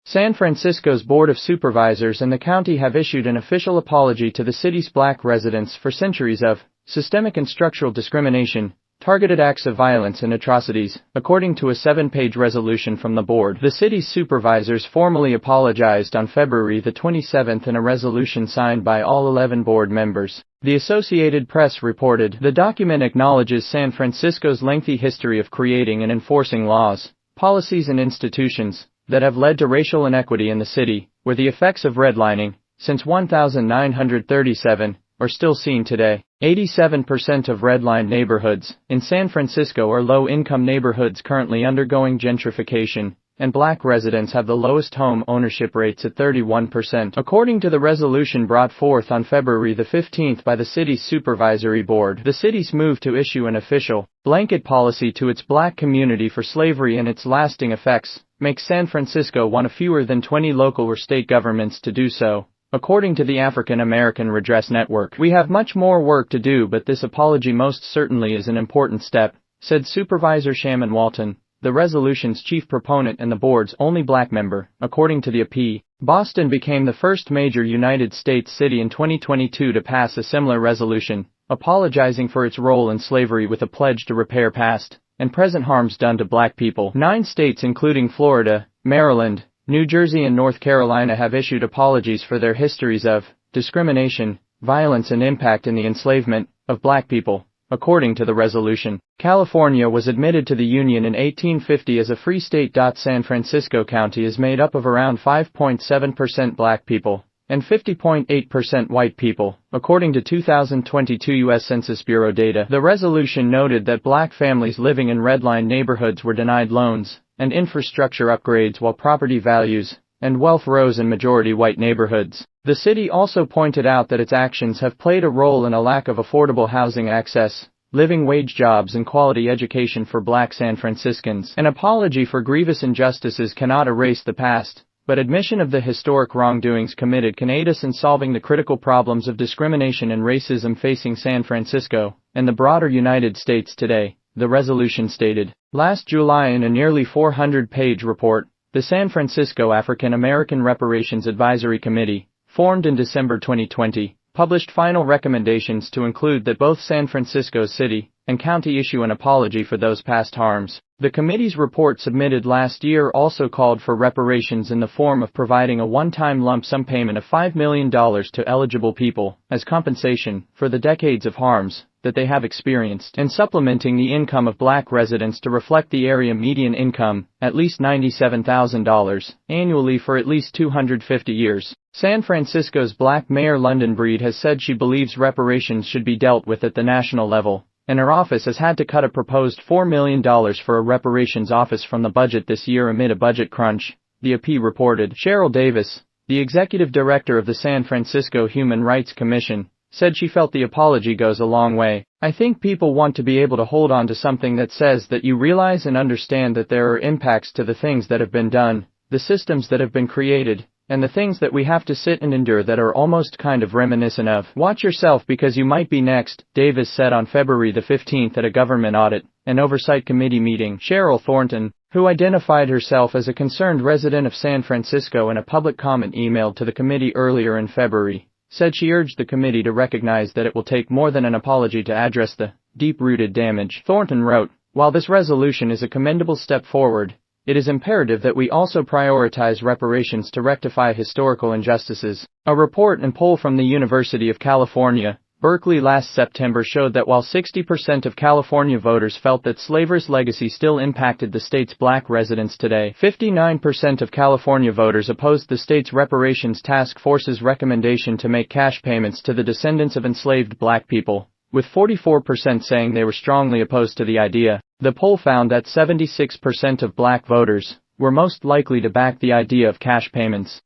San Francisco's Board of Supervisors and the county have issued an official apology to the city's black residents for centuries of systemic and structural discrimination, targeted acts of violence and atrocities. According to a 7-page resolution from the board, the city's supervisors formally apologized on February the 27th in a resolution signed by all 11 board members. The Associated Press reported, the document acknowledges San Francisco's lengthy history of creating and enforcing laws, policies and institutions that have led to racial inequity in the city, where the effects of redlining, since 1937, are still seen today. 87% of redlined neighborhoods in San Francisco are low-income neighborhoods currently undergoing gentrification, and black residents have the lowest home ownership rates at 31%. According to the resolution brought forth on February the 15th by the city's supervisory board, the city's move to issue an official, blanket policy to its black community for slavery and its lasting effects makes San Francisco one of fewer than 20 local or state governments to do so. According to the African American Redress Network, we have much more work to do, but this apology most certainly is an important step, said Supervisor Shaman Walton, the resolution's chief proponent and the board's only black member. According to the AP, Boston became the first major United States city in 2022 to pass a similar resolution, apologizing for its role in slavery with a pledge to repair past and present harms done to black people. 9 states including Florida, Maryland, New Jersey and North Carolina have issued apologies for their histories of discrimination, violence and impact in the enslavement of black people. According to the resolution, California was admitted to the Union in 1850 as a free state. San Francisco County is made up of around 5.7% black people and 50.8% white people, according to 2022 U.S. Census Bureau data. The resolution noted that black families living in redlined neighborhoods were denied loans and infrastructure upgrades while property values and wealth rose in majority white neighborhoods. The city also pointed out that its actions have played a role in a lack of affordable housing access, living wage jobs and quality education for black San Franciscans. An apology for grievous injustices cannot erase the past, but admission of the historic wrongdoings committed can aid us in solving the critical problems of discrimination and racism facing San Francisco and the broader United States today, the resolution stated. Last July, in a nearly 400-page report, the San Francisco African American Reparations Advisory Committee, formed in December 2020, published final recommendations to include that both San Francisco City and County issue an apology for those past harms. The committee's report submitted last year also called for reparations in the form of providing a one-time lump sum payment of $5 million to eligible people as compensation for the decades of harms that they have experienced, and supplementing the income of black residents to reflect the area median income, at least $97,000, annually for at least 250 years. San Francisco's black mayor London Breed has said she believes reparations should be dealt with at the national level, and her office has had to cut a proposed $4 million for a reparations office from the budget this year amid a budget crunch, the AP reported. Cheryl Davis, the executive director of the San Francisco Human Rights Commission, said she felt the apology goes a long way. I think people want to be able to hold on to something that says that you realize and understand that there are impacts to the things that have been done, the systems that have been created, and the things that we have to sit and endure that are almost kind of reminiscent of. Watch yourself because you might be next, Davis said on February the 15th at a government audit and oversight committee meeting. Cheryl Thornton, who identified herself as a concerned resident of San Francisco in a public comment emailed to the committee earlier in February, said she urged the committee to recognize that it will take more than an apology to address the deep-rooted damage. Thornton wrote, while this resolution is a commendable step forward, it is imperative that we also prioritize reparations to rectify historical injustices. A report and poll from the University of California, Berkeley last September showed that while 60% of California voters felt that slavery's legacy still impacted the state's black residents today, 59% of California voters opposed the state's reparations task force's recommendation to make cash payments to the descendants of enslaved black people, with 44% saying they were strongly opposed to the idea. The poll found that 76% of black voters were most likely to back the idea of cash payments.